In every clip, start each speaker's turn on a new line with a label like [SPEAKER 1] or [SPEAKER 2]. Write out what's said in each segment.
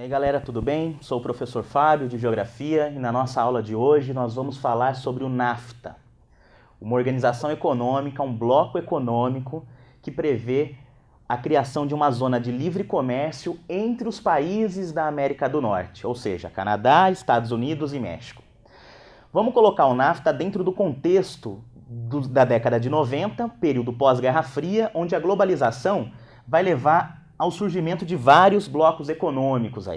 [SPEAKER 1] E aí galera, tudo bem? Sou o professor Fábio de Geografia e na nossa aula de hoje nós vamos falar sobre o NAFTA, uma organização econômica, um bloco econômico que prevê a criação de uma zona de livre comércio entre os países da América do Norte, ou seja, Canadá, Estados Unidos e México. Vamos colocar o NAFTA dentro do contexto da década de 90, período pós-Guerra Fria, onde a globalização vai levar ao surgimento de vários blocos econômicos aí.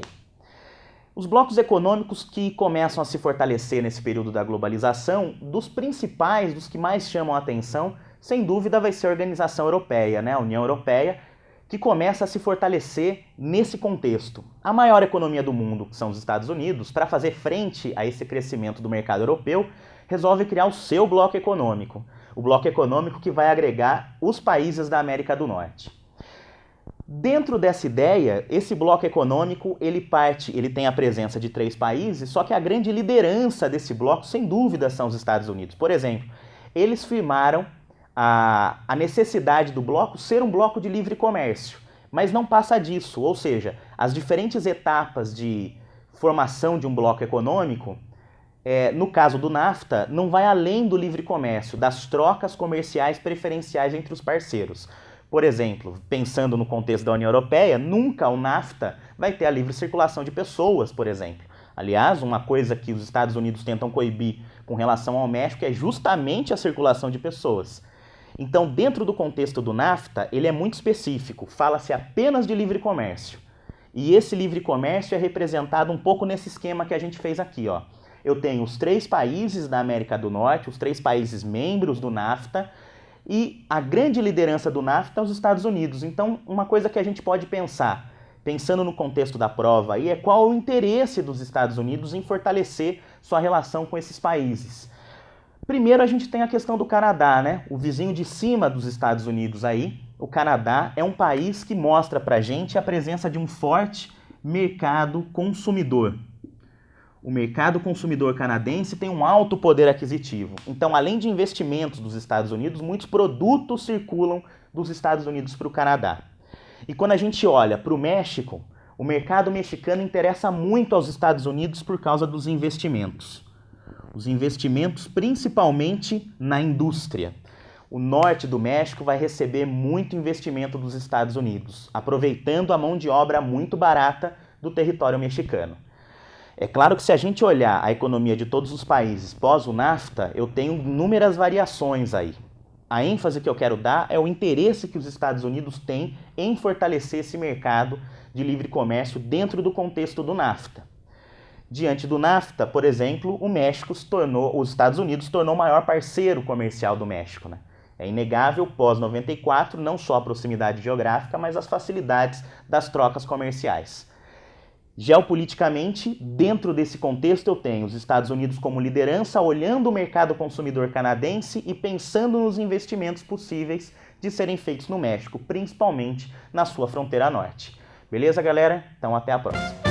[SPEAKER 1] Os blocos econômicos que começam a se fortalecer nesse período da globalização, dos principais, dos que mais chamam a atenção, sem dúvida vai ser a Organização Europeia, né? A União Europeia, que começa a se fortalecer nesse contexto. A maior economia do mundo, que são os Estados Unidos, para fazer frente a esse crescimento do mercado europeu, resolve criar o seu bloco econômico. O bloco econômico que vai agregar os países da América do Norte. Dentro dessa ideia, esse bloco econômico, ele tem a presença de 3 países, só que a grande liderança desse bloco, sem dúvida, são os Estados Unidos. Por exemplo, eles firmaram a necessidade do bloco ser um bloco de livre comércio, mas não passa disso, ou seja, as diferentes etapas de formação de um bloco econômico, no caso do NAFTA, não vai além do livre comércio, das trocas comerciais preferenciais entre os parceiros. Por exemplo, pensando no contexto da União Europeia, nunca o NAFTA vai ter a livre circulação de pessoas, por exemplo. Aliás, uma coisa que os Estados Unidos tentam coibir com relação ao México é justamente a circulação de pessoas. Então, dentro do contexto do NAFTA, ele é muito específico, fala-se apenas de livre comércio. E esse livre comércio é representado um pouco nesse esquema que a gente fez aqui, ó. Eu tenho os 3 países da América do Norte, os 3 países membros do NAFTA, e a grande liderança do NAFTA é os Estados Unidos. Então, uma coisa que a gente pode pensar, pensando no contexto da prova, aí, é qual o interesse dos Estados Unidos em fortalecer sua relação com esses países. Primeiro, a gente tem a questão do Canadá, né? O vizinho de cima dos Estados Unidos aí, o Canadá, é um país que mostra pra gente a presença de um forte mercado consumidor. O mercado consumidor canadense tem um alto poder aquisitivo. Então, além de investimentos dos Estados Unidos, muitos produtos circulam dos Estados Unidos para o Canadá. E quando a gente olha para o México, o mercado mexicano interessa muito aos Estados Unidos por causa dos investimentos. Os investimentos principalmente na indústria. O norte do México vai receber muito investimento dos Estados Unidos, aproveitando a mão de obra muito barata do território mexicano. É claro que se a gente olhar a economia de todos os países pós o NAFTA, eu tenho inúmeras variações aí. A ênfase que eu quero dar é o interesse que os Estados Unidos têm em fortalecer esse mercado de livre comércio dentro do contexto do NAFTA. Diante do NAFTA, por exemplo, os Estados Unidos se tornou o maior parceiro comercial do México, né? É inegável, pós-94, não só a proximidade geográfica, mas as facilidades das trocas comerciais. Geopoliticamente, dentro desse contexto, eu tenho os Estados Unidos como liderança, olhando o mercado consumidor canadense e pensando nos investimentos possíveis de serem feitos no México, principalmente na sua fronteira norte. Beleza, galera? Então, até a próxima.